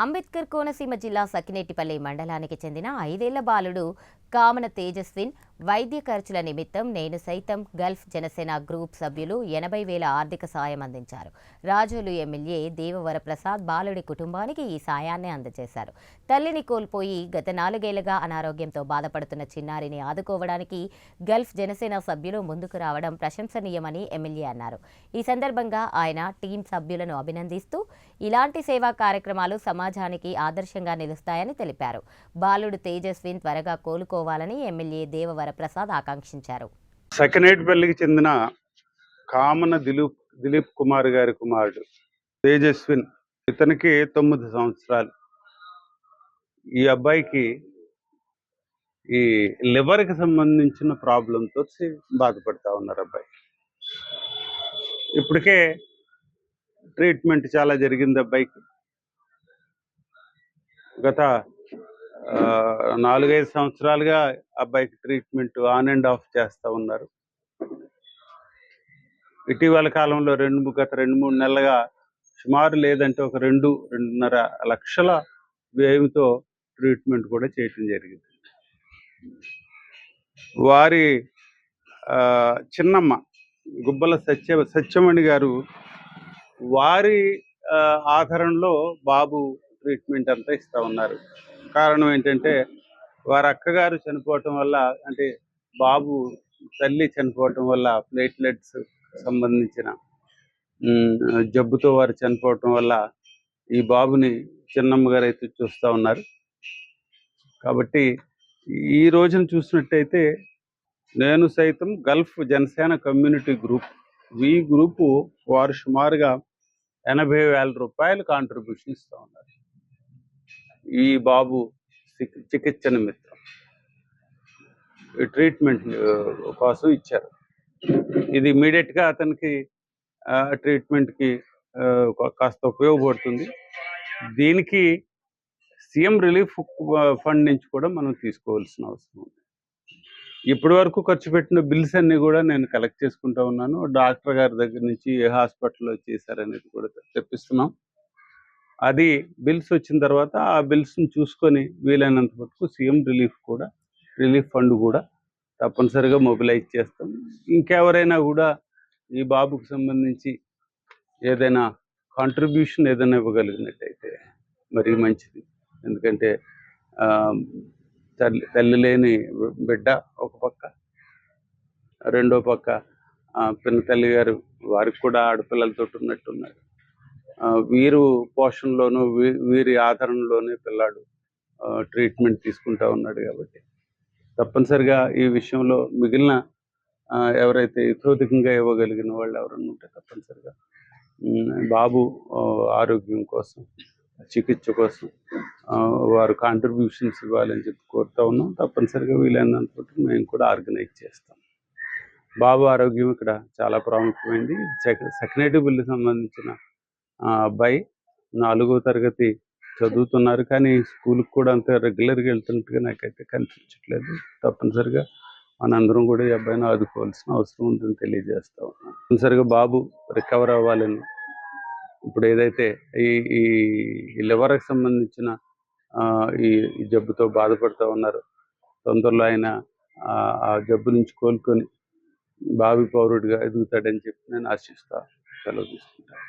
అంబేద్కర్ కోనసీమ జిల్లా సకినేటిపల్లి మండలానికి చెందిన 5 ఏళ్ల బాలుడు కామన తేజస్విన్ వైద్య ఖర్చుల నిమిత్తం నేను సైతం గల్ఫ్ జనసేన గ్రూప్ సభ్యులు 80,000 ఆర్థిక సాయం అందించారు. రాజోలు ఎమ్మెల్యే దేవవరప్రసాద్ బాలుడి కుటుంబానికి ఈ సాయాన్ని అందజేశారు. తల్లిని కోల్పోయి గత 4 ఏళ్లుగా అనారోగ్యంతో బాధపడుతున్న చిన్నారిని ఆదుకోవడానికి గల్ఫ్ జనసేన సభ్యులు ముందుకు రావడం ప్రశంసనీయమని ఎమ్మెల్యే అన్నారు. ఈ సందర్భంగా ఆయన టీం సభ్యులను అభినందిస్తూ ఇలాంటి సేవా కార్యక్రమాలు సమాజానికి ఆదర్శంగా నిలుస్తాయని తెలిపారు. బాలుడు తేజస్విన్ త్వరగా కోలుకోవాలని ఎమ్మెల్యే దేవవరప్రసాద్ ఆకాంక్షించారు. సకినేటిపల్లికి చెందిన కామన దిలీప్ కుమార్ గారి కుమారుడు తేజస్విన్, ఇతనికి 9 సంవత్సరాలు. ఈ అబ్బాయికి ఈ లివర్కి సంబంధించిన ప్రాబ్లంతో బాధపడతా ఉన్నారు. అబ్బాయి ఇప్పటికే ట్రీట్మెంట్ చాలా జరిగింది. అబ్బాయికి గత 4-5 సంవత్సరాలుగా అబ్బాయికి ట్రీట్మెంట్ ఆన్ అండ్ ఆఫ్ చేస్తూ ఉన్నారు. ఇటీవల కాలంలో గత 2-3 నెలలుగా సుమారు లేదంటే ఒక 2-2.5 లక్షల వ్యయంతో ట్రీట్మెంట్ కూడా చేయటం జరిగింది. వారి చిన్నమ్మ గుబ్బల సత్యమణి గారు, వారి ఆధారంలో బాబు ట్రీట్మెంట్ అంతా ఇస్తూ ఉన్నారు. కారణం ఏంటంటే వారి అక్కగారు చనిపోవటం వల్ల, అంటే బాబు తల్లి చనిపోవటం వల్ల ప్లేట్లెట్స్ సంబంధించిన జబ్బుతో వారు చనిపోవటం వల్ల ఈ బాబుని చిన్నమ్మ గారు అయితే చూస్తూ ఉన్నారు. కాబట్టి ఈ రోజున చూసినట్టయితే నేను సైతం గల్ఫ్ జనసేన కమ్యూనిటీ గ్రూప్ ఈ గ్రూపు వారు సుమారుగా 80,000 రూపాయలు కాంట్రిబ్యూషన్ ఇస్తూ ఉన్నారు. ఈ బాబు చికిత్స నిమిత్తం ఈ ట్రీట్మెంట్ కోసం ఇచ్చారు. ఇది ఇమీడియట్గా అతనికి ట్రీట్మెంట్కి కాస్త ఉపయోగపడుతుంది. దీనికి సీఎం రిలీఫ్ ఫండ్ నుంచి కూడా మనం తీసుకోవాల్సిన అవసరం ఉంది. ఇప్పటి వరకు ఖర్చు పెట్టిన బిల్స్ అన్నీ కూడా నేను కలెక్ట్ చేసుకుంటూ ఉన్నాను. డాక్టర్ గారి దగ్గర నుంచి ఏ హాస్పిటల్లో చేశారనేది కూడా తెప్పిస్తున్నాం. అది బిల్స్ వచ్చిన తర్వాత ఆ బిల్స్ని చూసుకొని వీలైనంత వరకు సీఎం రిలీఫ్ ఫండ్ కూడా తప్పనిసరిగా మొబిలైజ్ చేస్తాం. ఇంకెవరైనా కూడా ఈ బాబుకు సంబంధించి ఏదైనా కాంట్రిబ్యూషన్ ఏదైనా ఇవ్వగలిగినట్టయితే మరీ మంచిది. ఎందుకంటే తల్లి లేని బిడ్డ ఒక పక్క, రెండో పక్క పిన్న తల్లి గారు, వారికి కూడా ఆడపిల్లలతో ఉన్నట్టున్నారు. వీరు పోషణలోనూ వీరి ఆదరణలోనే పిల్లాడు ట్రీట్మెంట్ తీసుకుంటా ఉన్నాడు. కాబట్టి తప్పనిసరిగా ఈ విషయంలో మిగిలిన ఎవరైతే ఇతోధికంగా ఇవ్వగలిగిన వాళ్ళు ఎవరైనా ఉంటే తప్పనిసరిగా బాబు ఆరోగ్యం కోసం, చికిత్స కోసం వారు కాంట్రిబ్యూషన్స్ ఇవ్వాలని చెప్పి కోరుతా ఉన్నాం. తప్పనిసరిగా వీలైనంత వరకు మేము కూడా ఆర్గనైజ్ చేస్తాం. బాబు ఆరోగ్యం ఇక్కడ చాలా ప్రాముఖ్యమైంది. సకినేటిపల్లికి సంబంధించిన అబ్బాయి 4వ తరగతి చదువుతున్నారు, కానీ స్కూల్కి కూడా అంత రెగ్యులర్గా వెళ్తున్నట్టుగా నాకైతే కనిపించట్లేదు. తప్పనిసరిగా మనందరం కూడా ఈ అబ్బాయిని ఆదుకోవాల్సిన అవసరం ఉందని తెలియజేస్తా ఉన్నాం. తప్పనిసరిగా బాబు రికవర్ అవ్వాలని, ఇప్పుడు ఏదైతే ఈ లివర్కి సంబంధించిన ఈ జబ్బుతో బాధపడుతూ ఉన్నారో తొందరలో ఆయన ఆ జబ్బు నుంచి కోలుకొని భావి పౌరుడిగా ఎదుగుతాడని చెప్పి నేను ఆశిస్తా సెలవు తీసుకుంటాను.